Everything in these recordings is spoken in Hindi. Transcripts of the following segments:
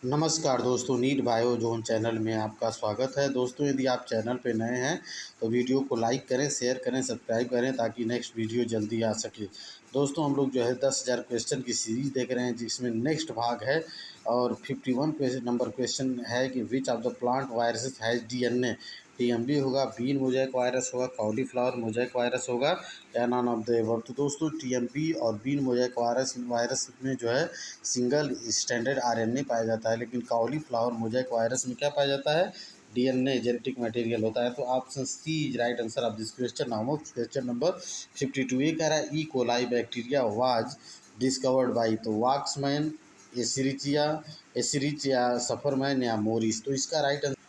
नमस्कार दोस्तों, नीट बायो जोन चैनल में आपका स्वागत है। दोस्तों, यदि आप चैनल पे नए हैं तो वीडियो को लाइक करें, शेयर करें, सब्सक्राइब करें ताकि नेक्स्ट वीडियो जल्दी आ सके। दोस्तों, हम लोग जो है 10,000 क्वेश्चन की सीरीज़ देख रहे हैं जिसमें नेक्स्ट भाग है और 51 नंबर क्वेश्चन है कि which of the plant viruses has DNA. TMV होगा, बीन मोज़ेक वायरस होगा, कॉलीफ्लावर मोज़ेक वायरस होगा या नॉन ऑफ द एबव। तो दोस्तों, टीएमबी और बीन मोज़ेक वायरस में जो है सिंगल स्टैंडर्ड आरएनए पाया जाता है, लेकिन कॉलीफ्लावर मोज़ेक वायरस में क्या पाया जाता है? डीएनए जेनेटिक मटेरियल होता है। तो option C is right answer of this question. Now question number 52 ये कह रहा है E coli bacteria was discovered by, तो वाक्समैन, एसिरिचिया, सफरमैन या मोरिस। तो इसका राइट आंसर,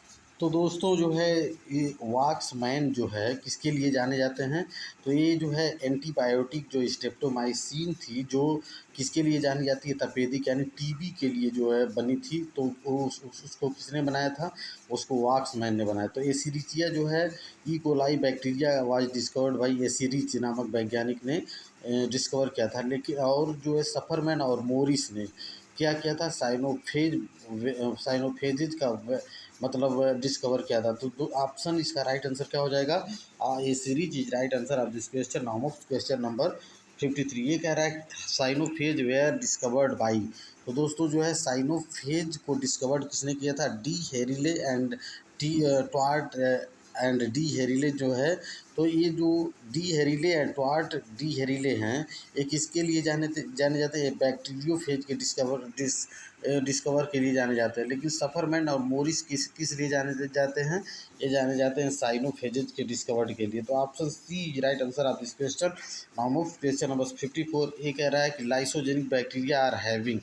तो दोस्तों जो है ये वॉक्समैन जो है किसके लिए जाने जाते हैं? तो ये जो है एंटीबायोटिक जो स्ट्रेप्टोमाइसिन थी जो किसके लिए जानी जाती है? तपेदिक यानी टीबी के लिए जो है बनी थी। तो उसको किसने बनाया था? उसको वॉक्समैन ने बनाया। तो एसिरिचिया जो है E coli bacteria was discovered by Escherich नामक वैज्ञानिक ने डिस्कवर किया था। लेकिन और जो है सफरमैन और मोरिस ने क्या किया था? साइनोफेजिज का मतलब डिस्कवर किया था। तो ऑप्शन इसका राइट आंसर क्या हो जाएगा? A series is right answer of this question. Now question number 53 ये कह रहा है साइनोफेज वेयर डिस्कवर्ड बाई। तो दोस्तों जो है साइनोफेज को डिस्कवर्ड किसने किया था? D Herelle and T Twort and D Herelle जो है। तो ये जो D Herelle and Twort D Herelle हैं ये किसके लिए जाने जाते हैं? बैक्टीरियोफेज के डिस्कवर के लिए जाने जाते हैं। लेकिन सफरमैन और मोरिस किस लिए जाने जाते हैं? ये जाने जाते हैं साइनोफेजेज के डिस्कवर्ड के लिए। तो option C right answer of this question. Now question number 54 ये कह रहा है कि lysogenic bacteria are having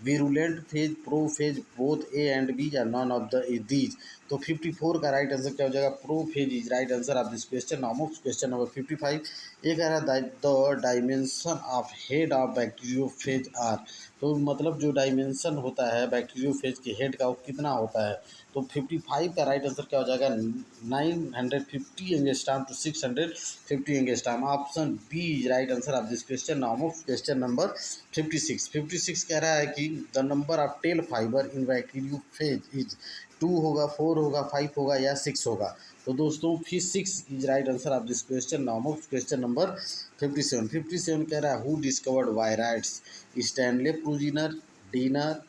virulent phage, prophage, both A and B या नॉन ऑफ द दीज। तो 54 का राइट आंसर क्या हो जाएगा? Prophage is right answer of this question. Now question number 55 ये कह रहा है the dimension of head of bacteriophage are. तो मतलब जो डायमेंशन होता है बैक्टीरियोफेज के हेड का वो कितना होता है? तो 55 का राइट आंसर क्या हो जाएगा? 950 angstrom to 650 angstrom. Option B is right answer of this question. Now question number 56 कह रहा है कि the number of tail fiber in bacteriophage is 2 होगा, 4 होगा, 5 होगा या 6 होगा। तो दोस्तों फिर 6 is right answer of this question. Now question number 57 कह रहा है who discovered viroids? Stanley Prusiner, Diener,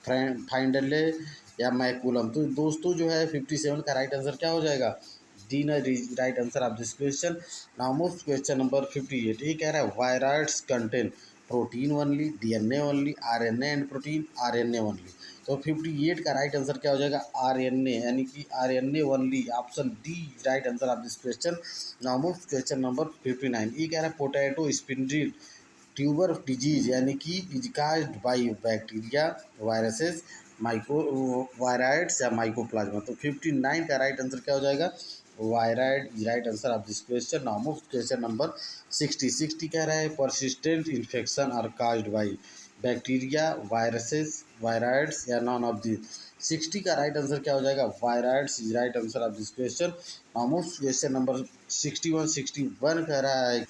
Findlay या मैकुलम। तो दोस्तों जो है 57 का राइट आंसर क्या हो जाएगा? Dinner is right answer of this question. Now question number 58 ये कह रहा है viroids contain protein only, DNA only, RNA and protein, RNA only. तो 58 का राइट आंसर क्या हो जाएगा? आरएनए यानी कि RNA only. Option D right answer of this question. Now question number 59 ये कह रहा है पोटैटो स्पिंडल ट्यूबर डिजीज यानी कि is caused by bacteria, viruses, micro viroids या माइकोप्लाज्मा। तो 59 का राइट आंसर क्या हो जाएगा? Viroid is right answer of this question. Now question number 60 कह रहा है persistent infection are caused by bacteria, viruses, viroids या नॉन ऑफ दिस। 60 का राइट आंसर क्या हो जाएगा? Viroids is right answer of this question. Now question number 61 कह रहा है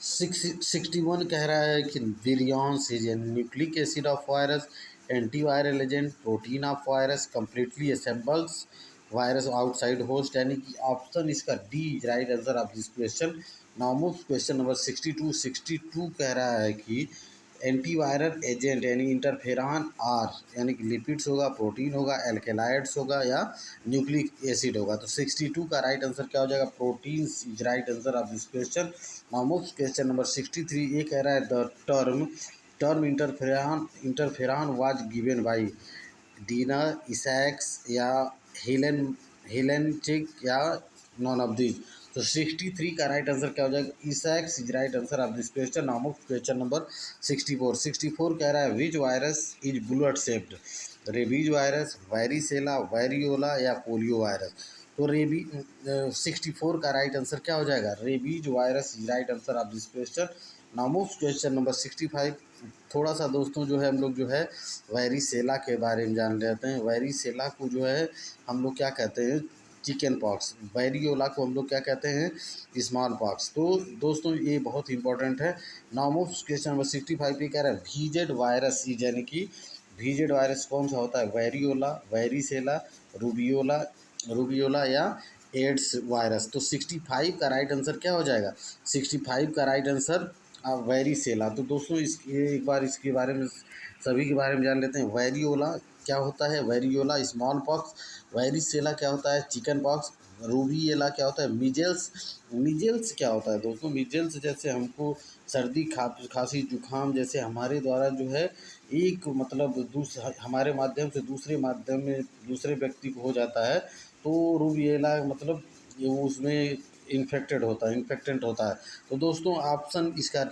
61 कह रहा है कि virions is a nucleic acid of virus, antiviral agent, protein of virus, completely assembles virus outside host. यानी कि ऑप्शन इसका D is right answer of this question. Now question number 62 कह रहा है कि एंटीवायरल एजेंट यानी इंटरफेरॉन आर यानी कि लिपिड्स होगा, प्रोटीन होगा, एल्केलाइड्स होगा या न्यूक्लिक एसिड होगा। तो 62 का राइट आंसर क्या हो जाएगा? Proteins is right answer of this question. Now question number 63 ये कह रहा है the term interferon was given by Diener, Isaacs या हेलेनचिक या नॉन ऑफ दिस। तो 63 का राइट आंसर क्या हो जाएगा? Isaacs is right answer of this question. Now question number 64 कह रहा है which virus is bullet shaped? Rabies virus, varicella, variola या पोलियो वायरस। तो 64 का राइट आंसर क्या हो जाएगा? Rabies virus is right answer of this question. Now question number 65 थोड़ा सा दोस्तों जो है हम लोग जो है वायरीसेला के बारे में जान लेते हैं। वायरीसेला को जो है हम लोग क्या कहते हैं? Chicken pox. वायरियोला को हम लोग क्या कहते हैं? Small pox. तो दोस्तों ये बहुत इंपॉर्टेंट है। नाउ क्वेश्चन नंबर 65 पे कह रहा है वीजेड वायरस इज यानी कि VZ वायरस कौन सा होता है? वेरियोला, वेरिसेला, रूबियोला, रूबियोला या एड्स वायरस। तो 65 का राइट आंसर क्या हो जाएगा? 65 का राइट आंसर वेरिसेला। तो दोस्तों ये एक बार इसके बारे में सभी के बारे में जान लेते हैं। वेरियोला क्या होता है? Variola small pox. वेरिसेला क्या होता है? Chicken pox. रूबियोला क्या होता है? मीजल्स। मीजल्स क्या होता है दोस्तों? मीजल्स जैसे हमको सर्दी खांसी जुकाम जैसे हमारे द्वारा जो है एक मतलब हमारे माध्यम से दूसरे माध्यम में दूसरे व्यक्ति को हो जाता है, तो रूबियोला मतलब ये उसमें इन्फेक्टेंट होता है। तो दोस्तों ऑप्शन इसका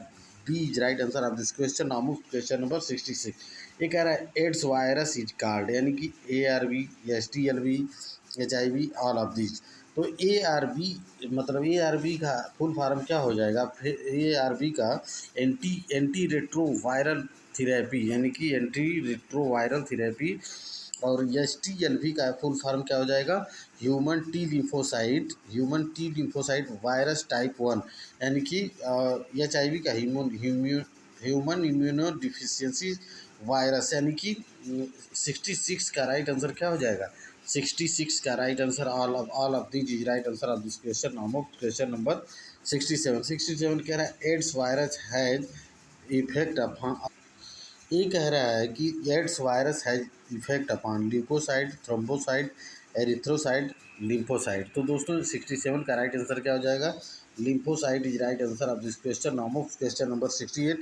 B is right answer of this question. Now move question number 66। ये कह रहा है एड्स वायरस इज कॉल्ड, यानी कि ARV, STLV, HIV, all of this. तो ARV मतलब ARV का फुल फॉर्म क्या हो जाएगा? फिर ARV का एंटी रेट्रो वायरल थेरेपी, यानी कि एंटी रेट्रो वायरल थेरेपी। और STLV का फुल फॉर्म क्या हो जाएगा? Human T lymphocyte virus type 1, यानी कि HIV का ह्यूमन इम्यूनो डिफिशियंसी वायरस, यानी कि 66 का राइट आंसर क्या हो जाएगा? 66 का right answer all of these is right answer of this question. Now question number 67 कह रहा है AIDS virus has effect upon. ये कह रहा है कि AIDS virus has effect upon leukocyte, thrombocyte, erythrocyte, lymphocyte. तो दोस्तों 67 का राइट आंसर क्या हो जाएगा? Lymphocyte is right answer of this question. Now move question number 68।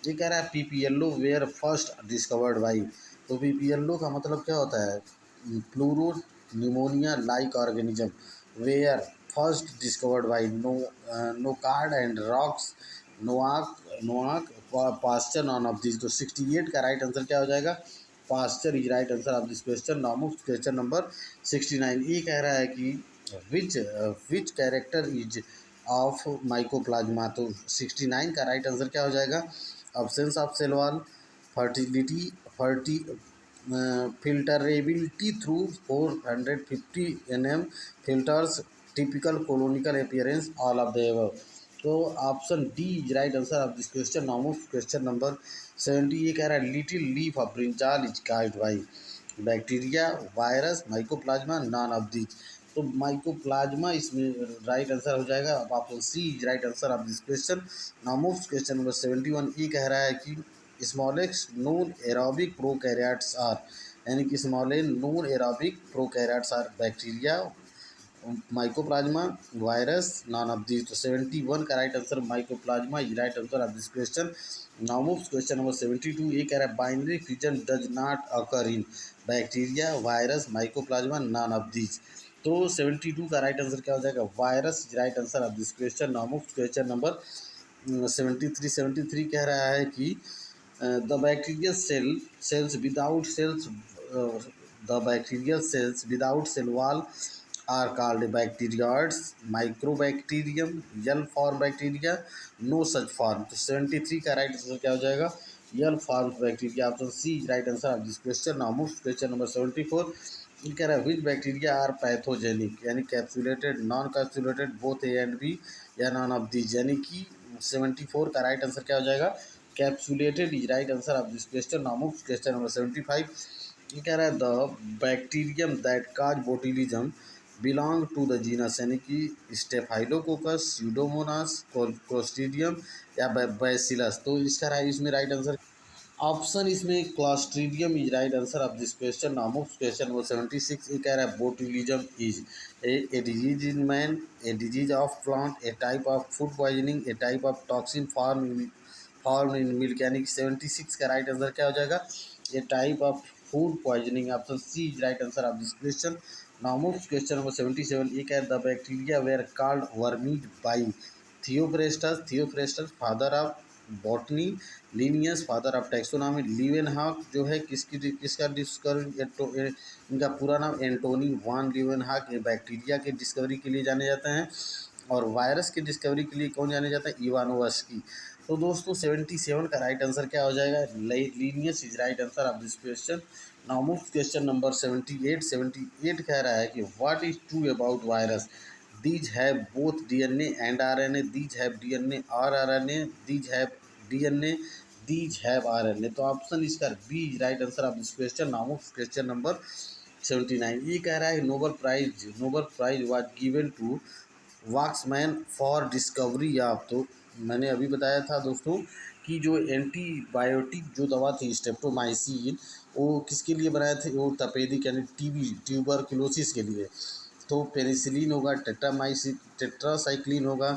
ये कह रहा है PPLO were first discovered by. तो PPLO का मतलब क्या होता है? Pleuropneumonia like organism were first discovered by Nocard and Roux, Nocard Nocard Pasteur, none of this. तो 68 का राइट आंसर क्या हो जाएगा? Pasteur is right answer of this question. Now question number 69। ये कह रहा है कि which which character is of mycoplasma. तो 69 का राइट आंसर क्या हो जाएगा? Options of cell wall, fertility, फर्टी filterability through 450 nm filters, typical colonical appearance, all of the above। तो option D is right answer of this question. Now question number 70। ये कह रहा है little leaf of brinjal is called by bacteria, virus, mycoplasma, none of this. तो माइकोप्लाज्मा इसमें राइट आंसर हो जाएगा। अब option C is right answer of this question. Now question number 71। ये कह रहा है कि smallest known aerobic prokaryotes are, यानी कि smallest known aerobic prokaryotes are bacteria, mycoplasma, virus, non of this. तो 71 का right answer mycoplasma is right answer of this question. Now move question number 72। ये कह रहा है binary fusion does not occur in bacteria, virus, mycoplasma, none of this. तो 72 का राइट आंसर क्या हो जाएगा? Virus is right answer of this question. Now move question number 73 कह रहा है कि the bacterial cells without cells the bacterial cells without cell wall are called bacteroids, microbacterium, L form bacteria, no such form. तो 73 का राइट आंसर क्या हो जाएगा? L form bacteria, option C right answer of this question. Now move question number 74। ये कह रहा है विच बैक्टीरिया आर पैथोजेनिक, यानी capsulated, non capsulated, both A and B, या नॉन ऑफ दिस। यानी कि 74 का राइट आंसर क्या हो जाएगा? Capsulated is right answer of this question. Now move question number 75। ये कह रहा है the bacterium that cause botulism belong to the genus, यानी कि स्टेफाइलोकोकस, स्यूडोमोनास, क्लोस्ट्रीडियम या बैसिलस। तो इसका इसमें राइट आंसर ऑप्शन इसमें Clostridium is right answer of this question. नाम ऑफ क्वेश्चन नंबर 76। ये कह रहा है botulism is a disease in man, a disease of plant, a type of food poisoning, a type of toxin form in milk, यानी कि 76 का राइट आंसर क्या हो जाएगा? A type of food poisoning, option C is right answer of this question. नाम ऑफ क्वेश्चन नंबर 77। ये कह the bacteria were called vermes by Theophrastus father of botany, Linnaeus father of taxonomy. Leeuwenhoek जो है किसका डिस्कवर, इनका पूरा नाम एंटोनी वान लीवेनहॉक, ये बैक्टीरिया के डिस्कवरी के लिए जाने जाते हैं। और वायरस की डिस्कवरी के लिए कौन जाने जाता है? इवानोवस्की। तो दोस्तों 77 का राइट आंसर क्या हो जाएगा? Linnaeus is right answer of this question. Now move question number 78 कह रहा है कि what is true about virus. These have both DNA and RNA. These have DNA or RNA. These have DNA. These have RNA। तो ऑप्शन इसका B is right answer of this question. Now of question number 79। ये कह रहा है Nobel prize was given to Waksman for discovery of. तो मैंने अभी बताया था दोस्तों कि जो एंटीबायोटिक जो दवा थी स्ट्रेप्टोमाइसिन, वो किसके लिए बनाए थे? वो तपेदिक यानी टीबी ट्यूबरकुलोसिस के लिए। तो पेनिसिलिन होगा, टेट्रासाइक्लिन होगा,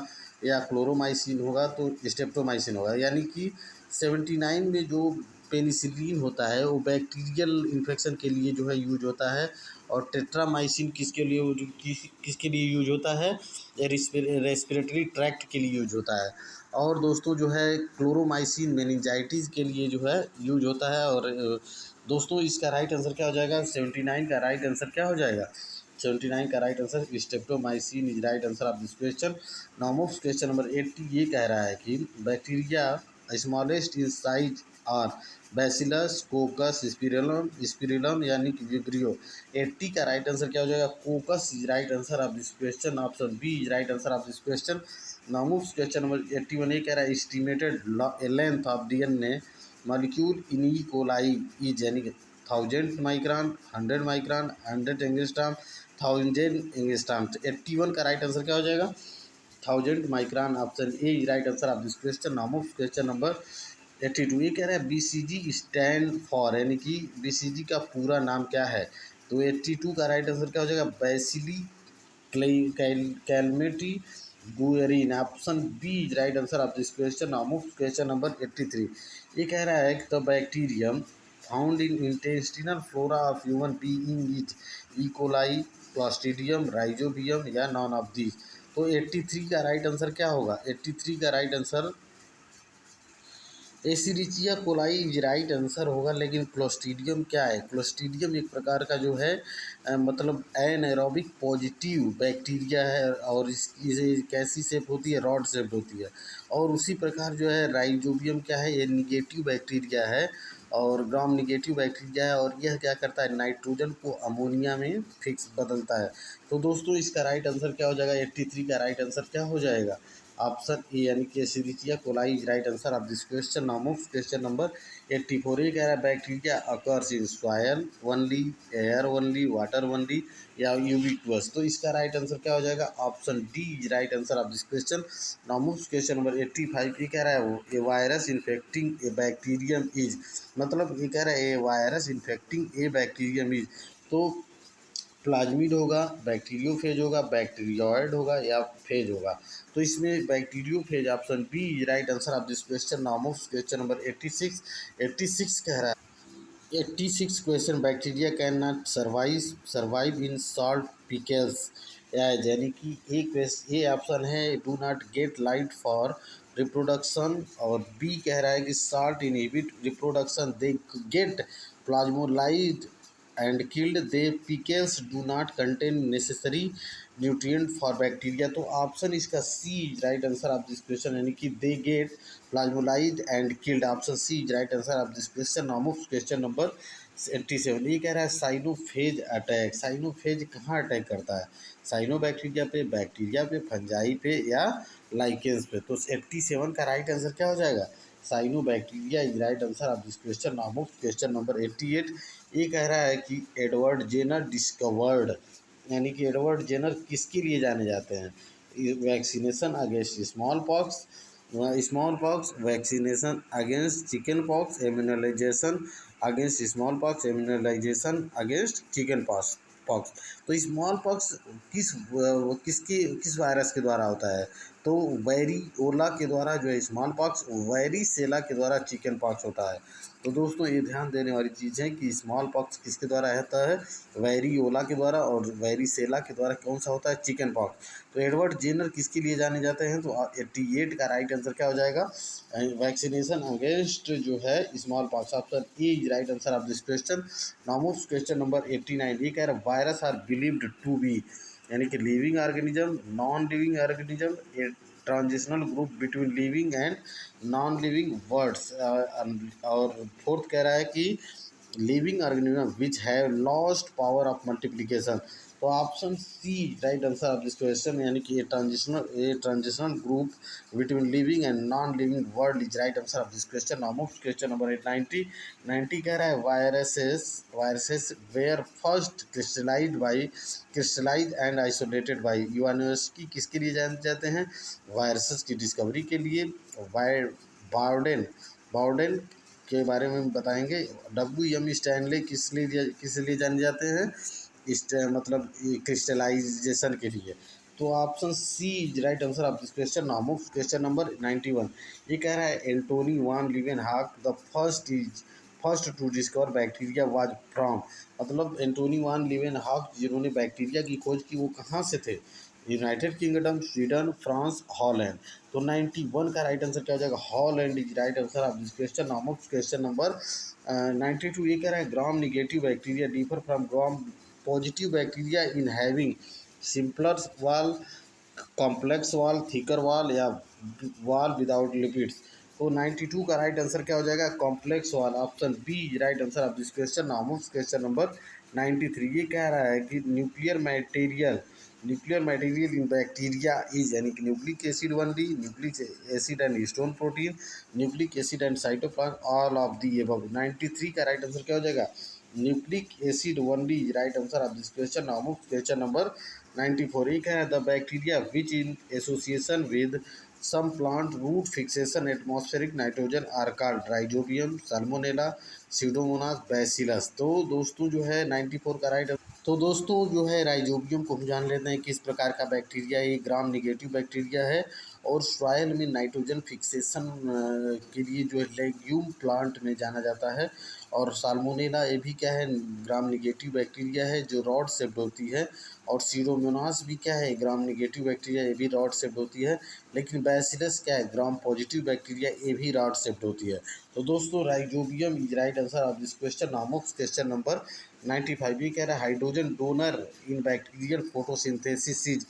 या क्लोरोमाइसिन होगा, तो स्ट्रेप्टोमाइसिन होगा। यानी कि 79 में जो पेनिसिलिन होता है वो बैक्टीरियल इन्फेक्शन के लिए जो है यूज होता है, और टेट्रामाइसिन किसके लिए यूज होता है? रेस्पिरेटरी ट्रैक्ट के लिए यूज होता है। और दोस्तों जो है क्लोरोमाइसिन मेनिंजाइटिस के लिए जो है यूज होता है। और दोस्तों इसका राइट आंसर क्या हो जाएगा? 79 का राइट आंसर क्या हो जाएगा? 79 का right answer streptomycin is right answer of this question. Now move question number 80। ये कह रहा है कि बैक्टीरिया स्मॉलेस्ट इन साइज और बैसिलस, कोकस, स्पिरिलम यानी कि विब्रियो। 80 का राइट आंसर क्या हो जाएगा? Coccus is right answer of this question. Option B is right answer of this question. Now move question number 81। ये कह रहा है estimated length of DNA molecule in E coli is, यानी कि 1000 माइक्रान, 100 माइक्रान, 100 एंगस्ट्राम, 1000 एंगस्ट्राम। 81 का राइट आंसर क्या हो जाएगा? 1000 micron. Option A is right answer of this question. Now move question number 82। ये कह रहा है BCG स्टैंड फॉर, यानी कि BCG का पूरा नाम क्या है? तो 82 का राइट आंसर क्या हो जाएगा? Bacilli Calmette Guerin. Option B is right answer of this question. Now move question number 83। ये कह रहा है the bacterium found in intestinal flora of human being is E coli, Clostridium, Rhizobium, या नॉन ऑफ दीज। तो 83 का राइट आंसर क्या होगा? 83 का right answer Escherichia coli is right answer होगा। लेकिन क्लोस्ट्रीडियम क्या है? क्लोस्ट्रीडियम एक प्रकार का जो है मतलब एनारोबिक पॉजिटिव बैक्टीरिया है, और इसकी कैसी शेप होती है? रॉड शेप होती है। और उसी प्रकार जो है राइजोबियम क्या है? ये निगेटिव बैक्टीरिया है, और ग्राम निगेटिव बैक्टीरिया है, और यह क्या करता है? नाइट्रोजन को अमोनिया में फिक्स बदलता है। तो दोस्तों इसका राइट आंसर क्या हो जाएगा? 83 का राइट आंसर क्या हो जाएगा? ऑप्शन ए यानी कि एसिडिटिया coli is right answer of this question. Now move question number 84। ये कह रहा है bacteria occurs in soil only, air only, water only, या यूबिक्वस। तो इसका राइट आंसर क्या हो जाएगा? Option D is right answer of this question. Now move question number 85। ये कह रहा है वो a virus infecting a bacterium is, मतलब ये कह रहा है a virus infecting a bacterium is. तो प्लाज्मिड होगा, बैक्टीरियोफेज होगा, बैक्टीरियोइड होगा, या फेज होगा। तो इसमें bacteriophage option B is right answer of this question. Now move question number 86। 86 कह रहा है 86 question bacteria can not survive in salt pickles as, यानी कि ए ऑप्शन है do not get light for reproduction, और बी कह रहा है कि salt inhibit reproduction, they get plasmolysed and killed, they pickles do not contain necessary nutrient for bacteria। तो ऑप्शन इसका C is right answer of this question, यानी कि they get plasmolysed and killed. Option C is right answer of this question. Now move question number 87। ये कह रहा है साइनोफेज अटैक, साइनोफेज कहाँ अटैक करता है? साइनोबैक्टीरिया पे, बैक्टीरिया पे, फंजाई पे, या लाइकेंस पे। तो 87 का राइट आंसर क्या हो जाएगा? Cyanobacteria is right answer of this question. Now move question number 88। ये कह रहा है कि एडवर्ड जेनर डिस्कवर्ड, यानी कि एडवर्ड जेनर किसके लिए जाने जाते हैं? Vaccination against smallpox, vaccination against chickenpox, immunisation against smallpox, immunisation against chickenpox. तो स्मॉल पॉक्स किस वायरस के द्वारा होता है? तो वेरिओला के द्वारा जो है स्मॉल पॉक्स, वेरिसेला के द्वारा चिकन पॉक्स होता है। तो दोस्तों ये ध्यान देने वाली चीज़ है कि स्मॉल पॉक्स किसके द्वारा होता है? वेरिओला के द्वारा, और वेरिसेला के द्वारा कौन सा होता है? Chicken pox. तो एडवर्ड जेनर किसके लिए जाने जाते हैं? तो 88 का राइट आंसर क्या हो जाएगा? वैक्सीनेशन अगेंस्ट जो है smallpox. Option A is right answer of this question. Now move question number 89। ये कह रहा है virus are believed to be, यानी कि living organism, non living organism, a transitional group between living and non living words. और फोर्थ कह रहा है कि living organism which have lost power of multiplication. तो option C right answer of this question, यानी कि a transitional group between living and non living world is right answer of this question. Now move question number 890 कह रहा है viruses were first crystallise and isolated by university किसके लिए जाने जाते हैं? वायरसेस की डिस्कवरी के लिए। बाउडेन बाउडेन के बारे में बताएंगे। WM स्टैनले किस लिए जाने जाते हैं? मतलब क्रिस्टलाइजेशन के लिए। तो option C is right answer of this question. Now move question number 91। ये कह रहा है Antonie van Leeuwenhoek the first to discover bacteria was from. मतलब एंटोनी वान लीवेनहॉक जिन्होंने बैक्टीरिया की खोज की वो कहाँ से थे? United Kingdom, Sweden, France, Holland. तो 91 का राइट आंसर क्या हो जाएगा? Holland is right answer of this question. Now move question number 92। ये कह रहा है ग्राम negative bacteria differ from gram positive bacteria in having simpler वाल, कॉम्प्लेक्स वाल, थिकर वाल या वाल विदाउट लिपिड्स। तो 92 का राइट आंसर क्या हो जाएगा? Complex wall. Option B right answer of this question. Now move question number 93। ये कह रहा है कि nuclear material in bacteria is, यानी कि nucleic acid only, nucleic acid and histone protein, nucleic acid and cytoplasm, all of the above. 93 का राइट आंसर क्या हो जाएगा? Nucleic acid only is right answer of this question. Now move question number 94। एक है the bacteria which in association with some plant root fixation atmospheric nitrogen are called rhizobium, salmonella, pseudomonas, bacillus. तो दोस्तों जो है 94 का राइट। तो दोस्तों जो है राइजोबियम को हम जान लेते हैं किस प्रकार का बैक्टीरिया है। ये ग्राम निगेटिव बैक्टीरिया है और सॉइल में नाइट्रोजन फिक्सेशन के लिए जो है लेग्यूम प्लांट में जाना जाता है। और साल्मोनेला ये भी क्या है? ग्राम निगेटिव बैक्टीरिया है जो रॉड शेप्ड होती है। और सीरोमोनास भी क्या है? ग्राम निगेटिव बैक्टीरिया, ये भी रॉड शेप्ड होती है। लेकिन बैसिलस क्या है? ग्राम पॉजिटिव बैक्टीरिया, ये भी रॉड शेप्ड होती है। तो दोस्तों rhizobium is right answer of this question. Now move question number 95। ये कह रहा है hydrogen donor in bacterial photosynthesis is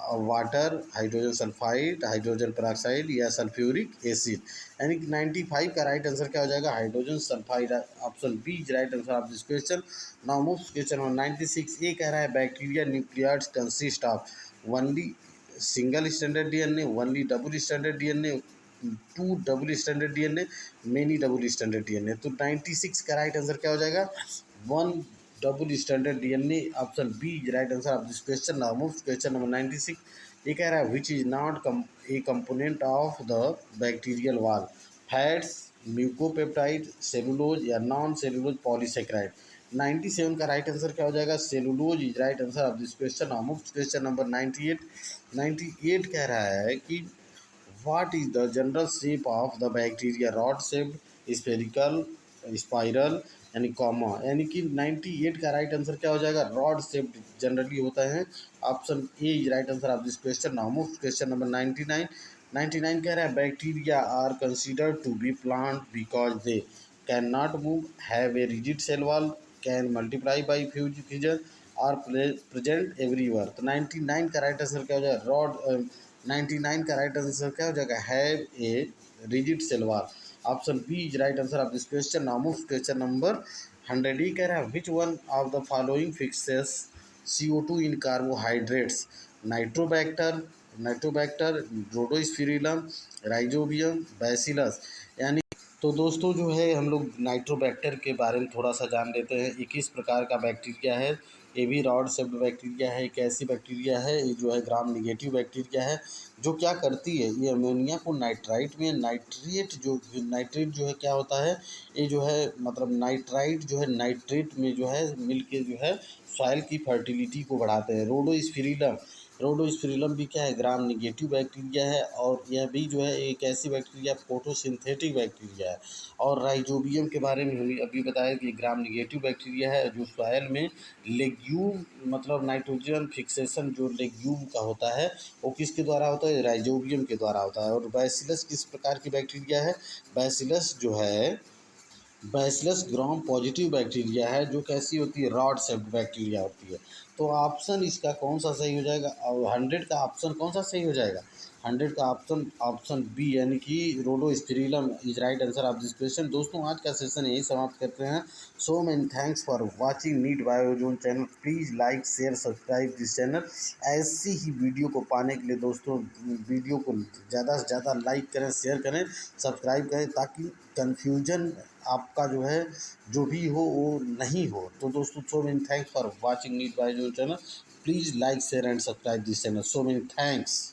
water, hydrogen sulphide, hydrogen peroxide या सल्फ्यूरिक एसिड। यानी कि 95 का राइट आंसर क्या हो जाएगा? Hydrogen sulphide. Option B is right answer of this question. Now move question number 96। ये कह रहा है bacteria nucleoids consist of only single standard DNA, only double standard DNA, two double standard DNA, many double standard DNA. तो 96 का राइट आंसर क्या हो जाएगा? One double standard DNA. Option B is right answer of this question. Now move question number 96। ये कह रहा है which is not a component of the bacterial wall? Fats, mucopeptide, cellulose या नॉन सेलुलोज पॉलीसेक्राइड। 97 का राइट आंसर क्या हो जाएगा? Cellulose is right answer of this question. Now move question number 98। 98 कह रहा है कि what is the general shape of the bacteria? Rod shaped, spherical, spiral, यानी कॉमा। यानी कि 98 का राइट आंसर क्या हो जाएगा? रॉड शेप्ड जनरली होता है। Option A is right answer of this question. Now move question number 99। 99 कह रहा है bacteria are considered to be plant because they can not move, have a rigid cell wall, can multiply by fusion, are present everywhere. तो 99 का राइट आंसर क्या हो जाएगा? 99 का राइट आंसर क्या हो जाएगा? Have a rigid cell wall. Option B is right answer of this question. Now move question number 100। ही कह रहा है which one of the following fixes CO2 in carbohydrates? Nitrobacter, Rhodospirillum, Rhizobium, Bacillus. यानी तो दोस्तों जो है हम लोग नाइट्रोबैक्टर के बारे में थोड़ा सा जान लेते हैं। 21 प्रकार का बैक्टीरिया है। ये भी रॉड शेप्ड बैक्टीरिया है। एक ऐसी बैक्टीरिया है ये जो है ग्राम निगेटिव बैक्टीरिया है जो क्या करती है? ये अमोनिया को नाइट्राइट में नाइट्रेट जो है क्या होता है? ये जो है मतलब नाइट्राइट जो है नाइट्रेट में जो है मिल के जो है सॉइल की फर्टिलिटी को बढ़ाते हैं। रोडोस्पिरिलम भी क्या है? ग्राम निगेटिव बैक्टीरिया है। और यह भी जो है एक ऐसी बैक्टीरिया फोटोसिंथेटिक बैक्टीरिया है। और राइजोबियम के बारे में हम अभी बताया कि ग्राम निगेटिव बैक्टीरिया है जो सॉइल में लेग्यूम मतलब नाइट्रोजन फिक्सेशन जो लेग्यूम का होता है वो किसके द्वारा होता है? राइजोबियम के द्वारा होता है। और बैसिलस किस प्रकार की बैक्टीरिया है? बैसिलस ग्राम पॉजिटिव बैक्टीरिया है जो कैसी होती है? रॉड शेप्ड बैक्टीरिया होती है। तो ऑप्शन इसका कौन सा सही हो जाएगा? और 100 का ऑप्शन कौन सा सही हो जाएगा? 100 का ऑप्शन ऑप्शन बी यानी कि Rhodospirillum is right answer of this question. दोस्तों आज का सेशन यही समाप्त करते हैं। So many thanks for watching NEET Biozone channel. Please like share subscribe this channel. ऐसी ही वीडियो को पाने के लिए दोस्तों वीडियो को ज़्यादा से ज़्यादा लाइक करें, शेयर करें, सब्सक्राइब करें, ताकि कन्फ्यूजन आपका जो है जो भी हो वो नहीं हो। तो दोस्तों so many thanks for watching NEET Biozone channel. Please like share and subscribe this channel. So many thanks.